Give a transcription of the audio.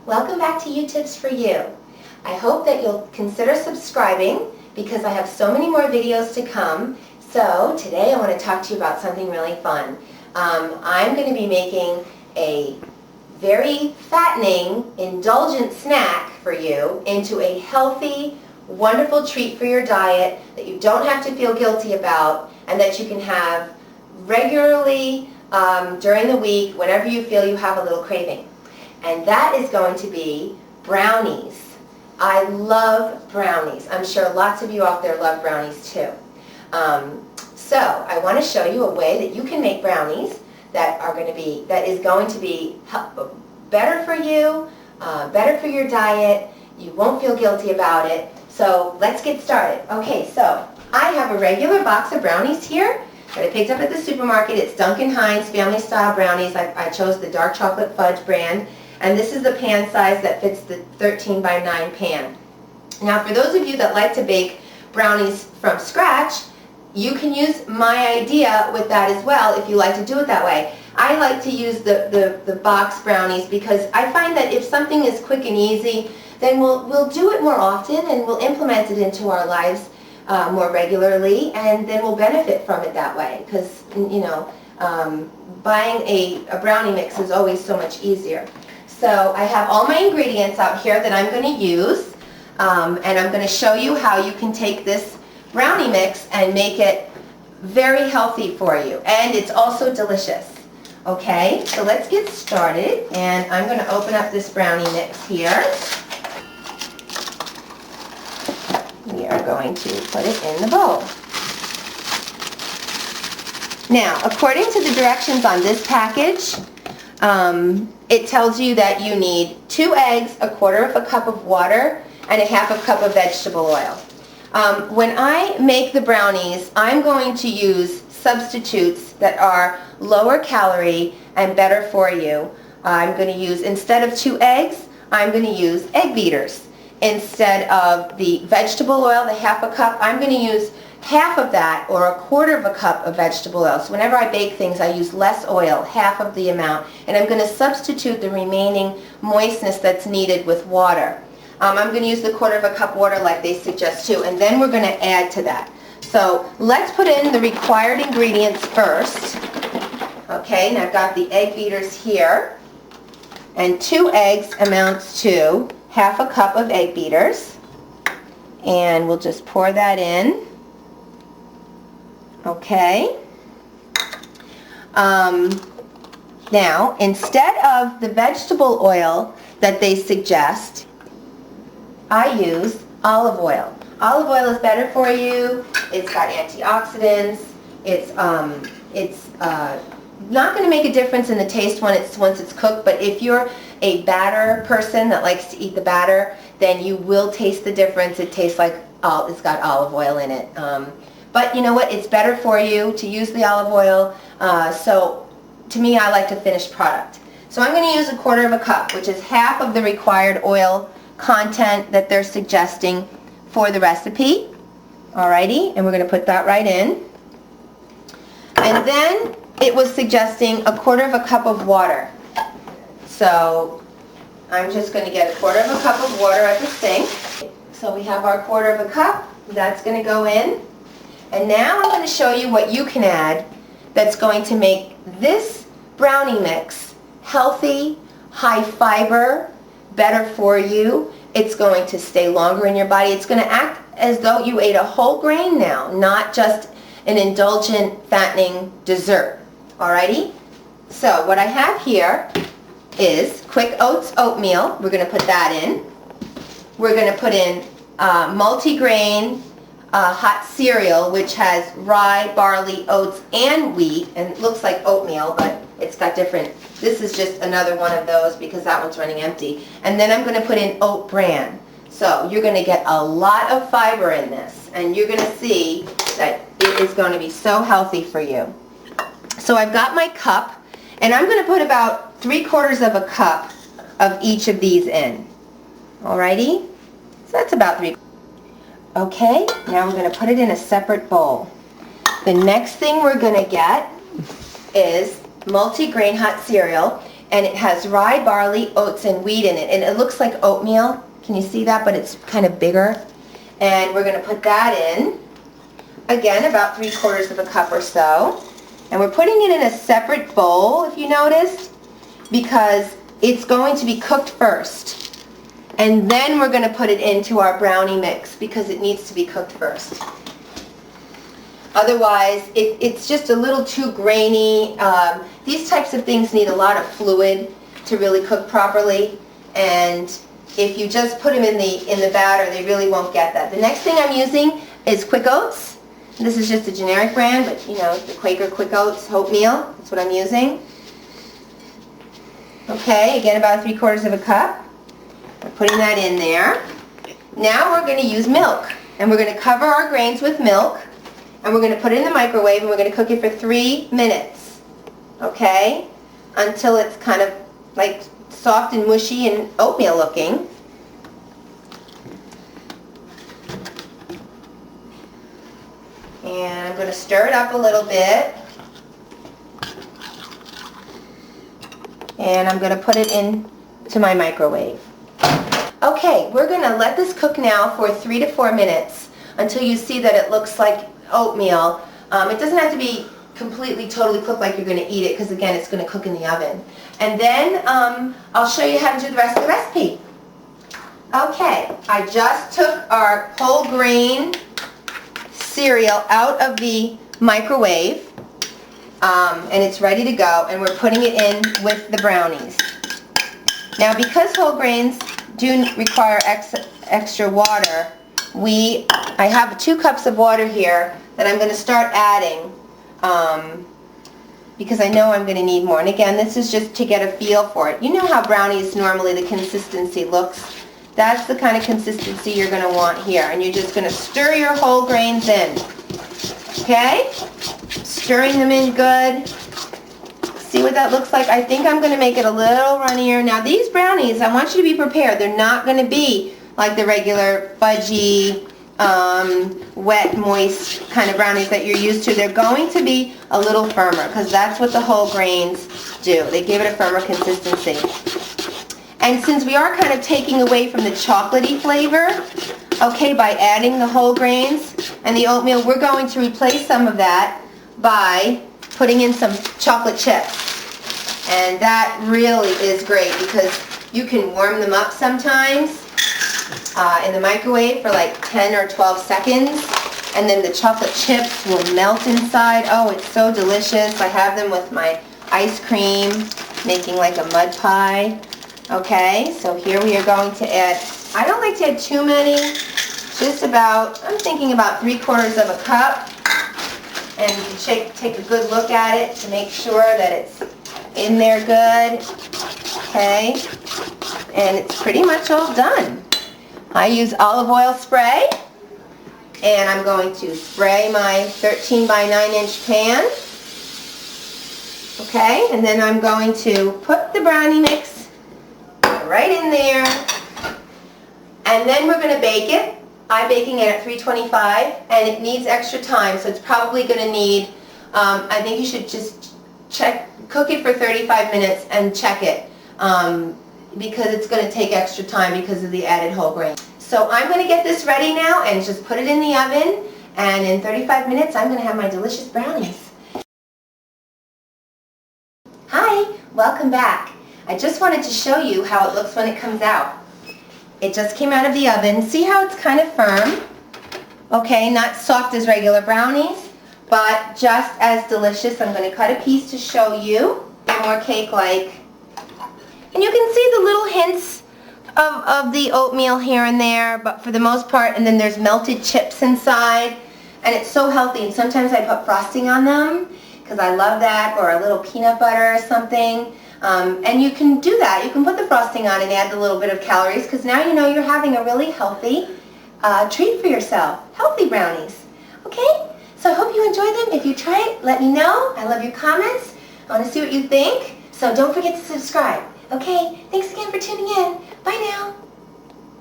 Welcome back to Tips for You. I hope that you'll consider subscribing because I have so many more videos to come. So today I want to talk to you about something really fun. I'm going to be making a very fattening, indulgent snack for you into a healthy, wonderful treat for your diet that you don't have to feel guilty about and that you can have regularly during the week whenever you feel you have a little craving. And that is going to be brownies. I love brownies. I'm sure lots of you out there love brownies too. So I want to show you a way that you can make brownies that is going to be better for you, better for your diet. You won't feel guilty about it. So let's get started. Okay, so I have a regular box of brownies here that I picked up at the supermarket. It's Duncan Hines Family Style Brownies. I chose the dark chocolate fudge brand. And this is the pan size that fits the 13 by 9 pan. Now for those of you that like to bake brownies from scratch, you can use my idea with that as well if you like to do it that way. I like to use the box brownies because I find that if something is quick and easy, then we'll do it more often and we'll implement it into our lives more regularly, and then we'll benefit from it that way because, you know, buying a brownie mix is always so much easier. So I have all my ingredients out here that I'm going to use, and I'm going to show you how you can take this brownie mix and make it very healthy for you, and it's also delicious. Okay, so let's get started, and I'm going to open up this brownie mix here. We are going to put it in the bowl. Now, according to the directions on this package, it tells you that you need 2 eggs, 1/4 cup of water, and 1/2 cup of vegetable oil. When I make the brownies, I'm going to use substitutes that are lower calorie and better for you. I'm going to use, instead of 2 eggs, I'm going to use egg beaters. Instead of the vegetable oil, the 1/2 cup, I'm going to use half of that, or 1/4 cup of vegetable oil. So whenever I bake things, I use less oil, half of the amount, and I'm going to substitute the remaining moistness that's needed with water. I'm going to use the 1/4 cup water like they suggest too, and then we're going to add to that. So let's put in the required ingredients first. Okay, and I've got the egg beaters here, and 2 eggs amounts to 1/2 cup of egg beaters, and we'll just pour that in. Okay. Now, instead of the vegetable oil that they suggest, I use olive oil. Olive oil is better for you. It's got antioxidants. It's not going to make a difference in the taste once it's cooked, but if you're a batter person that likes to eat the batter, then you will taste the difference. It tastes like it's got olive oil in it. But you know what? It's better for you to use the olive oil. So to me, I like the finished product. So I'm going to use 1/4 cup, which is half of the required oil content that they're suggesting for the recipe. Alrighty, and we're going to put that right in. And then it was suggesting 1/4 cup of water. So I'm just going to get 1/4 cup of water at the sink. So we have our 1/4 cup. That's going to go in. And now I'm going to show you what you can add that's going to make this brownie mix healthy, high fiber, better for you. It's going to stay longer in your body. It's going to act as though you ate a whole grain now, not just an indulgent, fattening dessert. Alrighty? So what I have here is Quick Oats oatmeal. We're going to put that in. We're going to put in multigrain hot cereal, which has rye, barley, oats, and wheat, and it looks like oatmeal, but it's got different. This is just another one of those because that one's running empty. And then I'm going to put in oat bran. So you're going to get a lot of fiber in this, and you're going to see that it is going to be so healthy for you. So I've got my cup, and I'm going to put about 3/4 cup of each of these in. Alrighty? So that's about 3. Okay, now we're going to put it in a separate bowl. The next thing we're going to get is multi-grain hot cereal. and it has rye, barley, oats, and wheat in it. And it looks like oatmeal. Can you see that? But it's kind of bigger. And we're going to put that in. Again, about 3/4 cup or so. And we're putting it in a separate bowl, if you noticed, because it's going to be cooked first. And then we're going to put it into our brownie mix because it needs to be cooked first. Otherwise, it's just a little too grainy. These types of things need a lot of fluid to really cook properly. And if you just put them in the batter, they really won't get that. The next thing I'm using is Quick Oats. This is just a generic brand, but you know, the Quaker Quick Oats oatmeal. That's what I'm using. Okay, again about 3/4 cup. We're putting that in there. Now we're going to use milk, and we're going to cover our grains with milk, and we're going to put it in the microwave, and we're going to cook it for 3 minutes. Okay, until it's kind of like soft and mushy and oatmeal looking. And I'm going to stir it up a little bit. And I'm going to put it into my microwave. Okay, we're going to let this cook now for 3 to 4 minutes until you see that it looks like oatmeal. It doesn't have to be completely, totally cooked like you're going to eat it, because again, it's going to cook in the oven. And then I'll show you how to do the rest of the recipe. Okay, I just took our whole grain cereal out of the microwave, and it's ready to go, and we're putting it in with the brownies. Now, because whole grains do require extra water, I have 2 cups of water here that I'm going to start adding because I know I'm going to need more. And again, this is just to get a feel for it. You know how brownies normally the consistency looks? That's the kind of consistency you're going to want here. And you're just going to stir your whole grains in. Okay? Stirring them in good. See what that looks like? I think I'm going to make it a little runnier. Now these brownies, I want you to be prepared. They're not going to be like the regular fudgy, wet, moist kind of brownies that you're used to. They're going to be a little firmer because that's what the whole grains do. They give it a firmer consistency. And since we are kind of taking away from the chocolatey flavor, okay, by adding the whole grains and the oatmeal, we're going to replace some of that by putting in some chocolate chips. And that really is great because you can warm them up sometimes in the microwave for like 10 or 12 seconds, and then the chocolate chips will melt inside. Oh, it's so delicious. I have them with my ice cream, making like a mud pie. Okay, so here we are going to add, I don't like to add too many, just about, I'm thinking about 3/4 cup. And you take a good look at it to make sure that it's in there good. Okay, and it's pretty much all done. I use olive oil spray, and I'm going to spray my 13 by 9 inch pan. Okay, and then I'm going to put the brownie mix right in there, and then we're going to bake it. I'm baking it at 325, and it needs extra time, so it's probably going to need, I think you should just cook it for 35 minutes and check it, because it's going to take extra time because of the added whole grain. So I'm going to get this ready now and just put it in the oven, and in 35 minutes I'm going to have my delicious brownies. Hi, welcome back. I just wanted to show you how it looks when it comes out. It just came out of the oven. See how it's kind of firm? Okay, not soft as regular brownies, but just as delicious. I'm going to cut a piece to show you. More cake-like. And you can see the little hints of the oatmeal here and there, but for the most part, and then there's melted chips inside, and it's so healthy. And sometimes I put frosting on them because I love that, or a little peanut butter or something. And you can do that. You can put the frosting on and add a little bit of calories, because now you know you're having a really healthy treat for yourself. Healthy brownies. Okay? So I hope you enjoyed them. If you try it, let me know. I love your comments. I want to see what you think. So don't forget to subscribe. Okay? Thanks again for tuning in. Bye now.